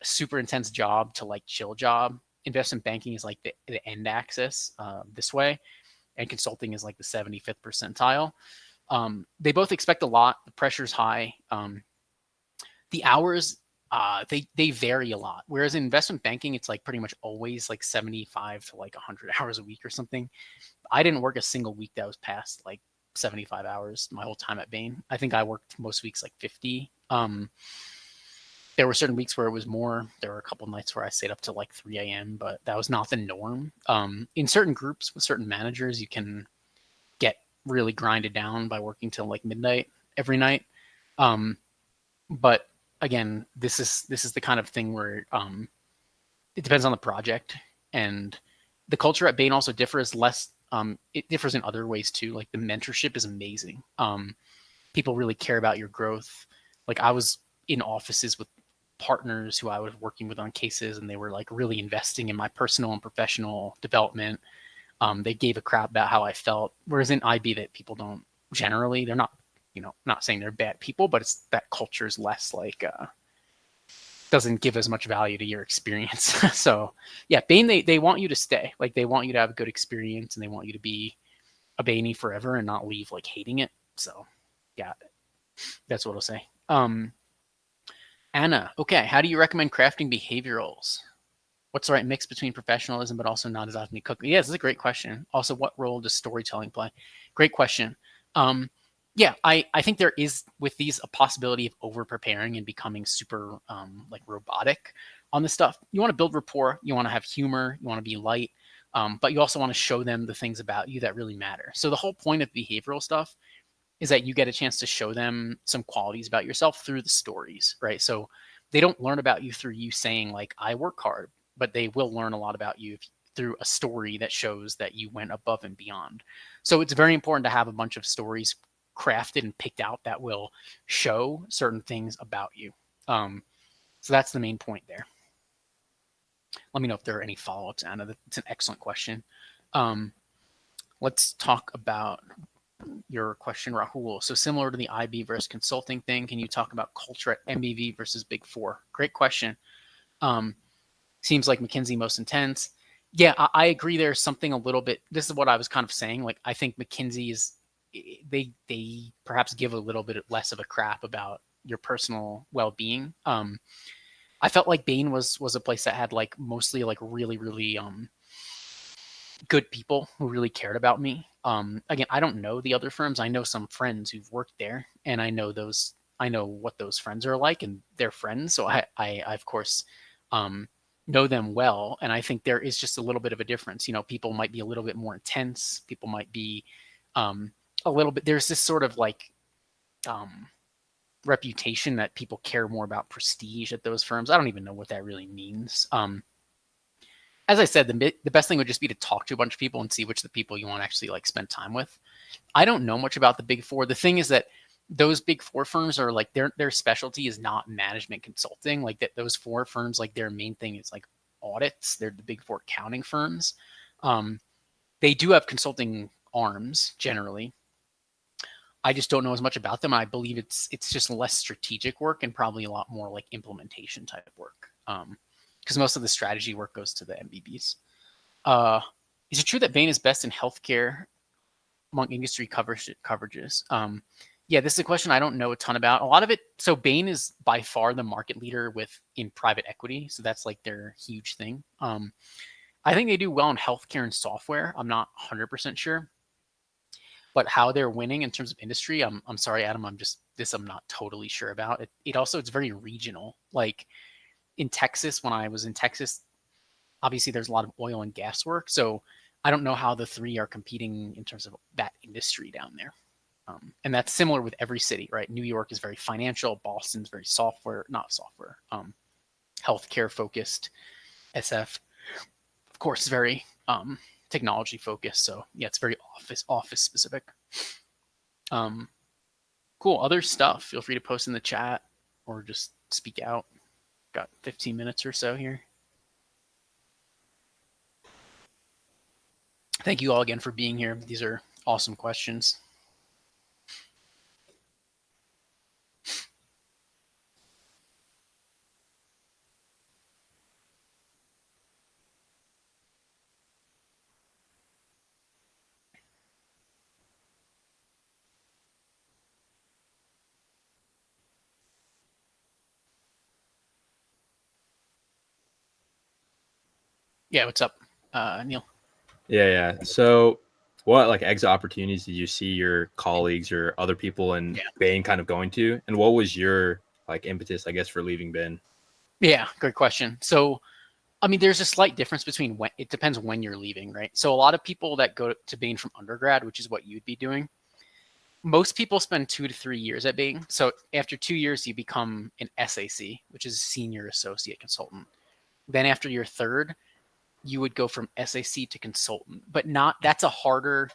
a super intense job to like chill job, investment banking is like the end axis this way, and consulting is like the 75th percentile. They both expect a lot. The pressure's high. The hours, they vary a lot. Whereas in investment banking, it's like pretty much always like 75 to like 100 hours a week or something. I didn't work a single week that was past like 75 hours my whole time at Bain. I think I worked most weeks like 50. There were certain weeks where it was more. There were a couple nights where I stayed up to like 3 a.m., but that was not the norm. In certain groups with certain managers, you can get really grinded down by working till like midnight every night. But again, this is the kind of thing where it depends on the project, and the culture at Bain also differs less. It differs in other ways too. Like the mentorship is amazing. People really care about your growth. Like I was in offices with partners who I was working with on cases, and they were like really investing in my personal and professional development. They gave a crap about how I felt. Whereas in IB, that people don't generally. They're not, not saying they're bad people, but it's that culture is less like doesn't give as much value to your experience. So yeah, Bain, they want you to stay. Like they want you to have a good experience, and they want you to be a Bainey forever and not leave like hating it. So yeah, that's what I'll say. Anna, okay, how do you recommend crafting behaviorals? What's the right mix between professionalism but also not as often cooking? Yeah, this is a great question. Also, what role does storytelling play? Great question. Yeah, I think there is with these a possibility of over preparing and becoming super like robotic on this stuff. You want to build rapport, you want to have humor, you want to be light, but you also want to show them the things about you that really matter. So the whole point of behavioral stuff is that you get a chance to show them some qualities about yourself through the stories, right? So they don't learn about you through you saying like, I work hard, but they will learn a lot about you through a story that shows that you went above and beyond. So it's very important to have a bunch of stories crafted and picked out that will show certain things about you. So that's the main point there. Let me know if there are any follow-ups, Anna. That's an excellent question. Let's talk about your question, Rahul. So similar to the IB versus consulting thing, can you talk about culture at MBV versus Big Four? Great question. Seems like McKinsey most intense. Yeah, I agree. There's something a little bit. This is what I was kind of saying. Like I think McKinsey is they perhaps give a little bit less of a crap about your personal well-being. I felt like Bain was a place that had like mostly like really good people who really cared about me. Again, I don't know the other firms. I know some friends who've worked there, and I know what those friends are like, and they're friends. So I of course know them well, and I think there is just a little bit of a difference. People might be a little bit more intense. People might be a little bit. There's this sort of like reputation that people care more about prestige at those firms. I don't even know what that really means. As I said, the best thing would just be to talk to a bunch of people and see which of the people you want to actually like spend time with. I don't know much about the Big Four. The thing is that those Big Four firms are like their specialty is not management consulting. Like that, those four firms, like their main thing is like audits. They're the Big Four accounting firms. They do have consulting arms generally. I just don't know as much about them. I believe it's just less strategic work and probably a lot more like implementation type work. Because most of the strategy work goes to the MBBs. Is it true that Bain is best in healthcare among industry coverages? Yeah, this is a question I don't know a ton about. A lot of it, so Bain is by far the market leader in private equity, so that's like their huge thing. I think they do well in healthcare and software. I'm not 100% sure, but how they're winning in terms of industry, I'm sorry, Adam, I'm not totally sure about. It's very regional. Like in Texas, when I was in Texas, obviously there's a lot of oil and gas work. So I don't know how the three are competing in terms of that industry down there. And that's similar with every city, right? New York is very financial. Boston's very healthcare focused. SF, of course, is very technology focused. So yeah, it's very office specific. Cool. Other stuff, feel free to post in the chat or just speak out. Got 15 minutes or so here. Thank you all again for being here. These are awesome questions. Yeah, what's up, Neil? Yeah. So, what like exit opportunities did you see your colleagues or other people in Bain kind of going to, and what was your like impetus, I guess, for leaving Bain? Yeah, great question. So, I mean, there's a slight difference between when it depends when you're leaving, right? So, a lot of people that go to Bain from undergrad, which is what you'd be doing, most people spend 2 to 3 years at Bain. So, after 2 years, you become an SAC, which is a senior associate consultant. Then, after your third, you would go from SAC to consultant, but not that's a harder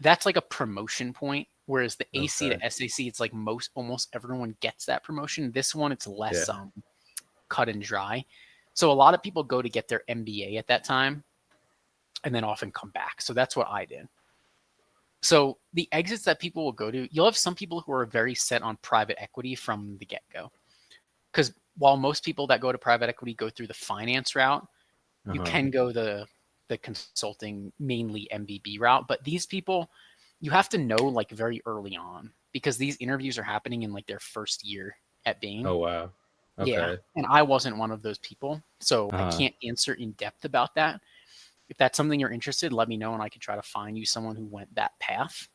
that's like a promotion point. Whereas the AC to SAC, it's like almost everyone gets that promotion. This one, it's less cut and dry. So a lot of people go to get their MBA at that time and then often come back. So that's what I did. So the exits that people will go to, you'll have some people who are very set on private equity from the get-go. Because while most people that go to private equity go through the finance route, you can go the consulting, mainly MBB route. But these people, you have to know like very early on because these interviews are happening in like their first year at Bain. Oh wow. Okay. Yeah, and I wasn't one of those people, so I can't answer in depth about that. If that's something you're interested, let me know, and I can try to find you someone who went that path.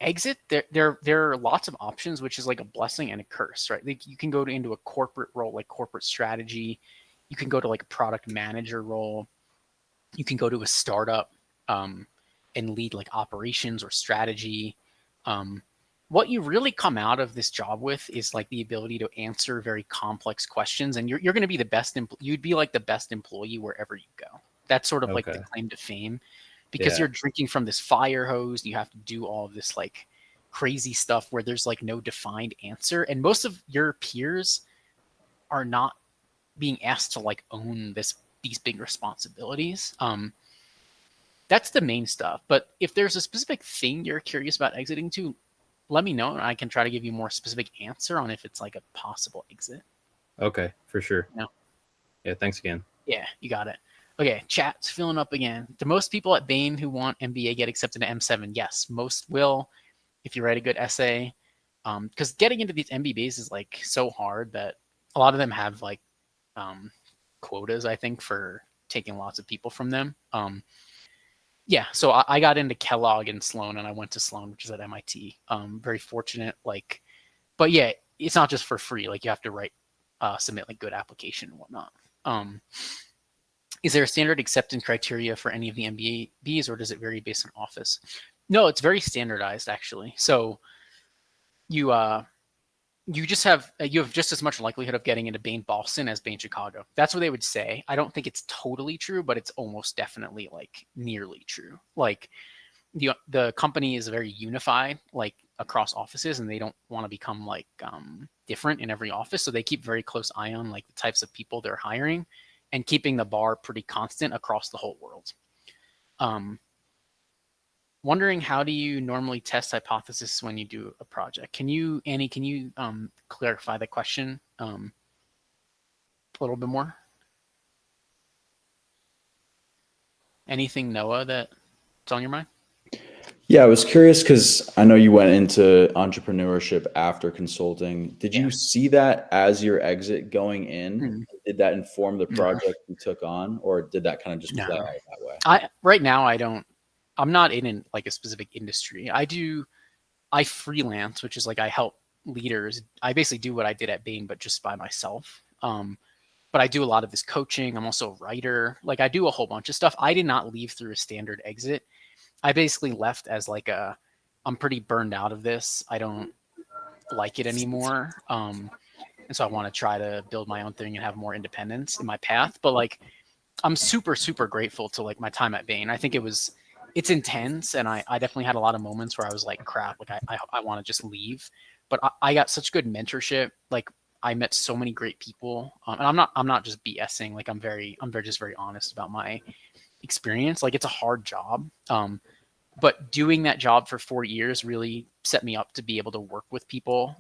Exit, there are lots of options, which is like a blessing and a curse, right? Like you can go into a corporate role, like corporate strategy. You can go to like a product manager role. You can go to a startup and lead like operations or strategy. What you really come out of this job with is like the ability to answer very complex questions, and you're going to be the best. You'd be like the best employee wherever you go. That's sort of like the claim to fame, because you're drinking from this fire hose. You have to do all of this like crazy stuff where there's like no defined answer, and most of your peers are not being asked to like own these big responsibilities. That's the main stuff. But if there's a specific thing you're curious about exiting to, let me know and I can try to give you more specific answer on if it's like a possible exit. Okay, for sure. No. Yeah, thanks again. Yeah, you got it. Okay, chat's filling up again. Do most people at Bain who want MBA get accepted to M7? Yes, most will if you write a good essay. Because getting into these MBAs is like so hard that a lot of them have like quotas, I think, for taking lots of people from them. Yeah, so I got into Kellogg and Sloan, and I went to Sloan, which is at MIT. Very fortunate, like, but yeah, it's not just for free. Like you have to submit like good application and whatnot. Is there a standard acceptance criteria for any of the MBAs, or does it vary based on office? No, it's very standardized actually. So you just have just as much likelihood of getting into Bain Boston as Bain Chicago. That's what they would say. I don't think it's totally true, but it's almost definitely like nearly true. Like the company is very unified, like across offices, and they don't want to become like different in every office. So they keep very close eye on like the types of people they're hiring and keeping the bar pretty constant across the whole world. Wondering, how do you normally test hypothesis when you do a project? Annie, can you clarify the question a little bit more? Anything, Noah, that's on your mind? Yeah, I was curious because I know you went into entrepreneurship after consulting. Did you see that as your exit going in? Did that inform the project you took on, or did that kind of just play out that way? Right now, I'm not in like a specific industry. I freelance, which is like I help leaders. I basically do what I did at Bain, but just by myself. But I do a lot of this coaching. I'm also a writer. Like I do a whole bunch of stuff. I did not leave through a standard exit. I basically left as like I'm pretty burned out of this. I don't like it anymore. And so I want to try to build my own thing and have more independence in my path. But like, I'm super, super grateful to like my time at Bain. I think it's intense. And I definitely had a lot of moments where I was like, crap, like I want to just leave, but I got such good mentorship. Like I met so many great people. And I'm not just BSing. Like I'm just very honest about my experience. Like it's a hard job. But doing that job for 4 years really set me up to be able to work with people,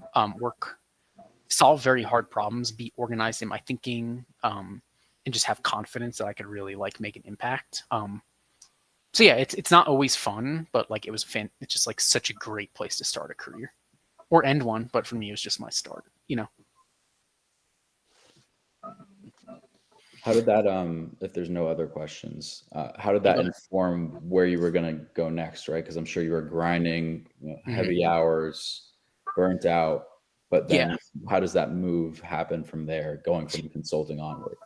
solve very hard problems, be organized in my thinking, and just have confidence that I could really like make an impact. So yeah, it's not always fun, but like it's just like such a great place to start a career or end one. But for me, it was just my start, you know? How did that, if there's no other questions, how did that inform where you were going to go next, right? Because I'm sure you were grinding, heavy hours, burnt out, but then how does that move happen from there, going from consulting onward?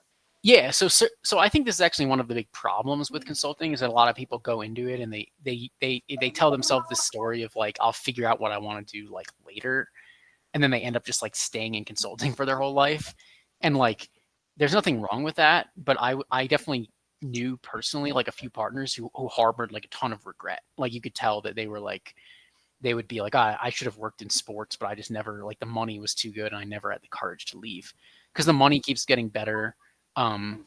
Yeah, so I think this is actually one of the big problems with consulting is that a lot of people go into it and they tell themselves this story of like, I'll figure out what I want to do like later, and then they end up just like staying in consulting for their whole life. And like there's nothing wrong with that, but I definitely knew personally like a few partners who harbored like a ton of regret. Like you could tell that they were like, they would be like, I should have worked in sports, but I just never, like the money was too good and I never had the courage to leave because the money keeps getting better. And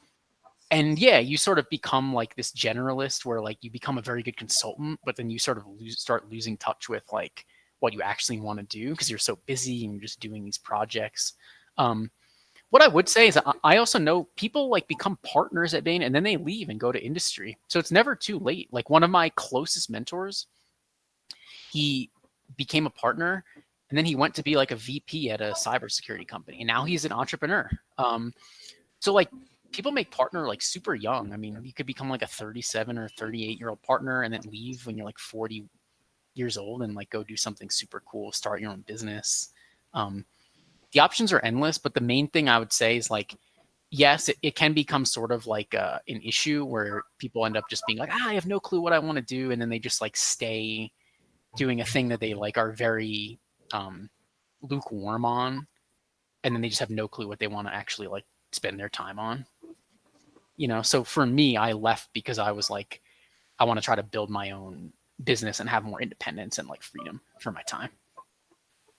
yeah, you sort of become like this generalist where like you become a very good consultant, but then you sort of start losing touch with like what you actually want to do because you're so busy and you're just doing these projects. What I would say is I also know people like become partners at Bain and then they leave and go to industry. So it's never too late. Like one of my closest mentors, he became a partner and then he went to be like a VP at a cybersecurity company. And now he's an entrepreneur. So like people make partner like super young. I mean, you could become like a 37 or 38-year-old partner and then leave when you're like 40 years old and like go do something super cool, start your own business. The options are endless, but the main thing I would say is like, yes, it can become sort of like an issue where people end up just being like, I have no clue what I want to do. And then they just like stay doing a thing that they like are very lukewarm on. And then they just have no clue what they want to actually like spend their time on. You know, so for me, I left because I was like, I want to try to build my own business and have more independence and like freedom for my time.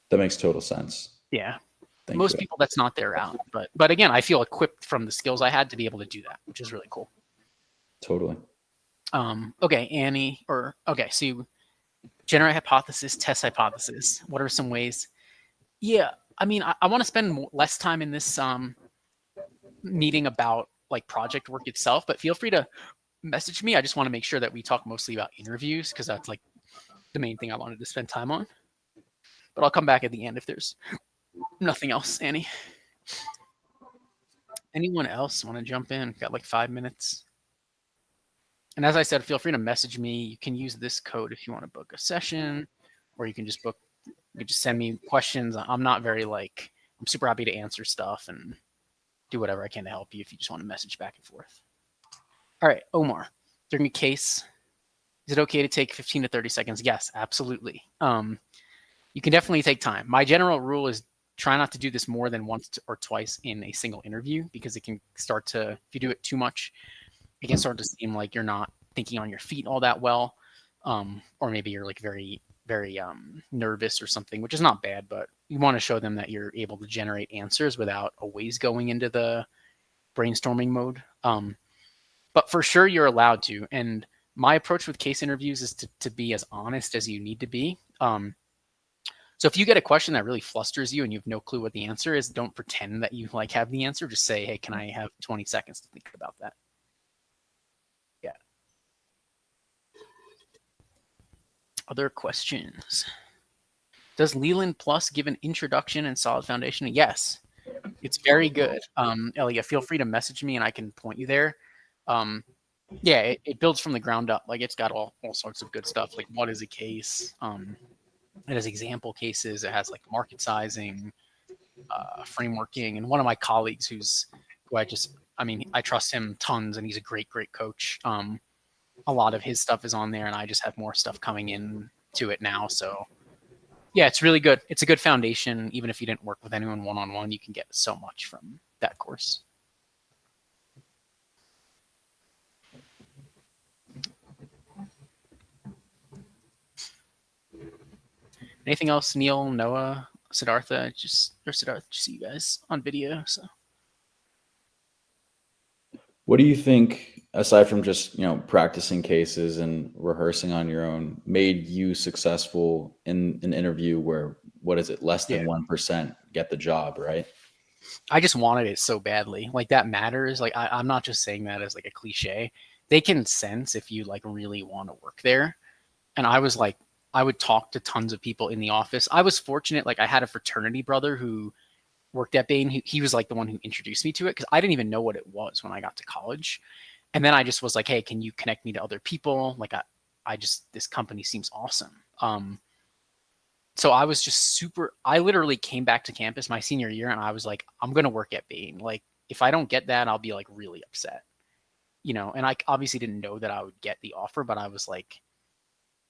That makes total sense. Yeah. Thank Most you. people, that's not their route. But again, I feel equipped from the skills I had to be able to do that, which is really cool. Totally. Okay, Annie, so you generate hypothesis, test hypothesis. What are some ways? Yeah, I mean, I want to spend less time in this meeting about like project work itself, but feel free to message me. I just want to make sure that we talk mostly about interviews because that's like the main thing I wanted to spend time on. But I'll come back at the end if there's nothing else, Annie. Anyone else want to jump in? We've got like 5 minutes. And as I said, feel free to message me. You can use this code if you want to book a session, or you can just send me questions. I'm not very like, I'm super happy to answer stuff and do whatever I can to help you if you just want to message back and forth. All right, Omar, during a case, is it okay to take 15 to 30 seconds? Yes, absolutely. You can definitely take time. My general rule is try not to do this more than once or twice in a single interview because it can start to, if you do it too much, it can start to seem like you're not thinking on your feet all that well. Or maybe you're like very, very nervous or something, which is not bad, but you want to show them that you're able to generate answers without always going into the brainstorming mode. But for sure, you're allowed to. And my approach with case interviews is to be as honest as you need to be. So if you get a question that really flusters you and you have no clue what the answer is, don't pretend that you like have the answer. Just say, hey, can I have 20 seconds to think about that? Yeah. Other questions? Does Leland Plus give an introduction and solid foundation? Yes, it's very good. Elia, feel free to message me and I can point you there. Yeah, it builds from the ground up. Like it's got all sorts of good stuff. Like what is a case? It has example cases. It has like market sizing, frameworking. And one of my colleagues I trust him tons and he's a great coach. A lot of his stuff is on there and I just have more stuff coming in to it now. So yeah, it's really good. It's a good foundation. Even if you didn't work with anyone one-on-one, you can get so much from that course. Anything else, Neil, Noah, Siddhartha? Just see you guys on video. So, what do you think, aside from just practicing cases and rehearsing on your own, made you successful in an interview where less than 1% get the job, right? I just wanted it so badly. Like that matters. Like I'm not just saying that as like a cliche. They can sense if you like really want to work there. And I was like, I would talk to tons of people in the office. I was fortunate. Like I had a fraternity brother who worked at Bain. He was like the one who introduced me to it because I didn't even know what it was when I got to college. And then I just was like, hey, can you connect me to other people? Like I just, this company seems awesome. So I was just I literally came back to campus my senior year and I was like, I'm going to work at Bain. Like if I don't get that, I'll be like really upset, you know? And I obviously didn't know that I would get the offer, but I was like,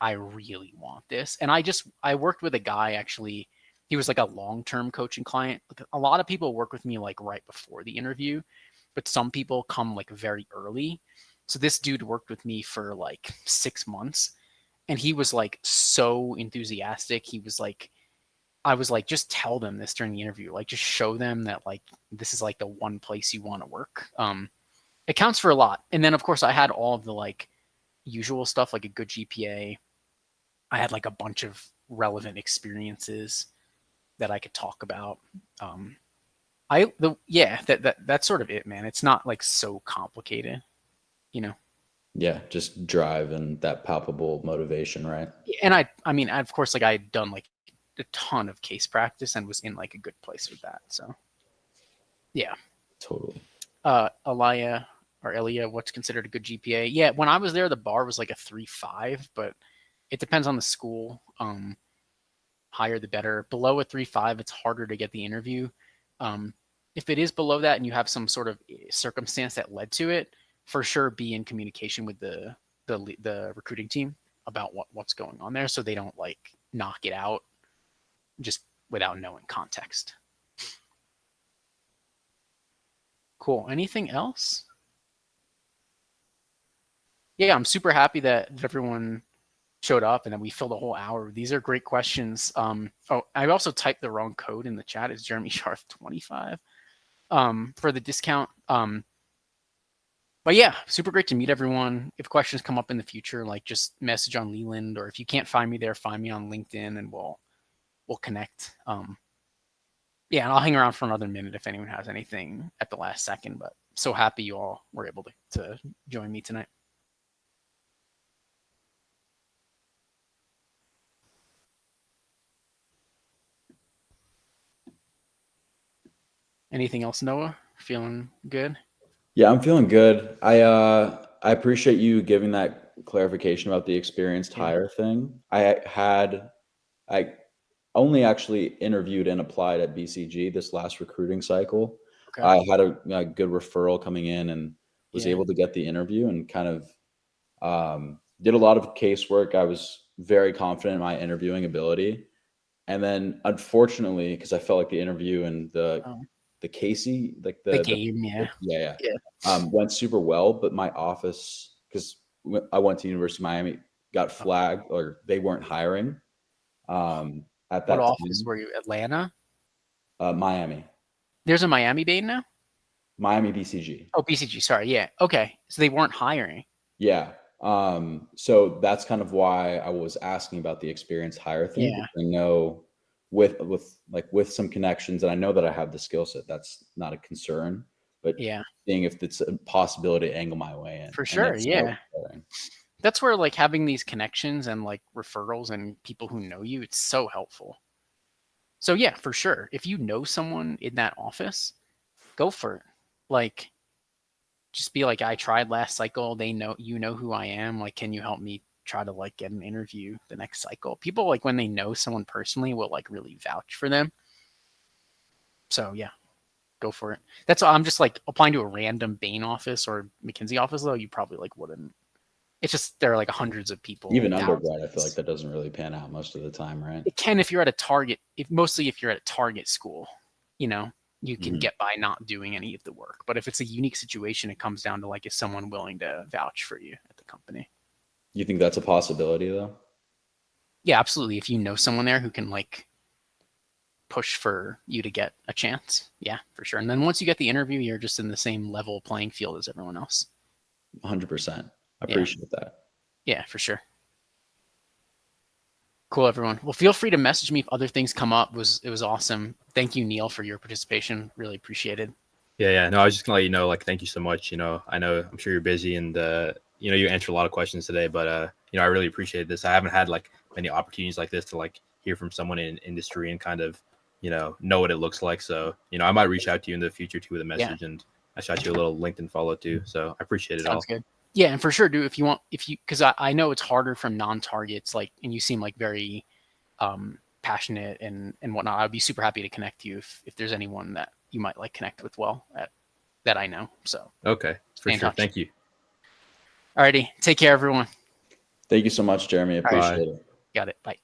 I really want this. And I worked with a guy actually. He was like a long-term coaching client. A lot of people work with me like right before the interview, but some people come like very early. So this dude worked with me for like 6 months and he was like so enthusiastic. He was like, I was like, just tell them this during the interview. Like just show them that like this is like the one place you want to work. It counts for a lot. And then of course I had all of the like usual stuff, like a good GPA. I had like a bunch of relevant experiences that I could talk about. That's sort of it, man. It's not like so complicated, you know? Yeah. Just drive and that palpable motivation, right? And I mean, of course, like I had done like a ton of case practice and was in like a good place with that. So yeah. Totally. Elia, what's considered a good GPA? Yeah. When I was there, the bar was like a 3.5, but it depends on the school. Higher the better. Below a 3.5, it's harder to get the interview. If it is below that and you have some sort of circumstance that led to it, for sure be in communication with the recruiting team about what's going on there, so they don't like knock it out just without knowing context. Cool. Anything else? Yeah, I'm super happy that everyone showed up and then we filled a whole hour. These are great questions. I also typed the wrong code in the chat. It's Jeremy Sharf 25 for the discount. But yeah, super great to meet everyone. If questions come up in the future, like just message on Leland, or if you can't find me there, find me on LinkedIn and we'll connect. Yeah, and I'll hang around for another minute if anyone has anything at the last second, but so happy you all were able to join me tonight. Anything else, Noah? Feeling good? Yeah, I'm feeling good. I appreciate you giving that clarification about the experienced hire thing. I only actually interviewed and applied at BCG this last recruiting cycle. Okay. I had a good referral coming in and was able to get the interview and kind of did a lot of casework. I was very confident in my interviewing ability. And then unfortunately, because I felt like the interview and the Casey, like the game, went super well, but my office, because I went to University of Miami, got flagged, or they weren't hiring. At that what office time. were you? Atlanta? Miami. There's a Miami Bain now? Miami BCG. Oh, BCG. Sorry. Yeah. Okay. So they weren't hiring. Yeah. So that's kind of why I was asking about the experienced hire thing. Yeah. I know with some connections, and I know that I have the skill set. That's not a concern. But seeing if it's a possibility to angle my way in. For sure. Yeah. That's where like having these connections and like referrals and people who know you, it's so helpful. So yeah, for sure. If you know someone in that office, go for it. Like, just be like, I tried last cycle. They know, you know who I am. Like, can you help me try to like get an interview the next cycle? People like when they know someone personally will like really vouch for them. So yeah, go for it. That's why I'm just like applying to a random Bain office or McKinsey office though. You probably like wouldn't. It's just there are like hundreds of people. Even undergrad, I feel like that doesn't really pan out most of the time, right? It can if you're at a target. Mostly if you're at a target school, you know, you can get by not doing any of the work. But if it's a unique situation, it comes down to like, is someone willing to vouch for you at the company? You think that's a possibility though? Yeah, absolutely. If you know someone there who can like push for you to get a chance, yeah, for sure. And then once you get the interview, you're just in the same level playing field as everyone else. 100%. I appreciate that. Yeah, for sure. Cool, everyone. Well, feel free to message me if other things come up. It was awesome. Thank you, Neil, for your participation. Really appreciated. Yeah. No, I was just gonna let you know, like, thank you so much. You know, I'm sure you're busy and you answered a lot of questions today, but I really appreciate this. I haven't had like many opportunities like this to like hear from someone in industry and kind of, know what it looks like. So, I might reach out to you in the future too with a message, and I shot you a little LinkedIn follow too. So I appreciate it all. Sounds good. Yeah, and for sure, dude, because I know it's harder from non-targets, and you seem like very passionate and whatnot. I'd be super happy to connect to you if there's anyone that you might connect with that I know. So okay, for sure. Thank you. Alrighty, take care, everyone. Thank you so much, Jeremy. I appreciate it. Got it. Bye.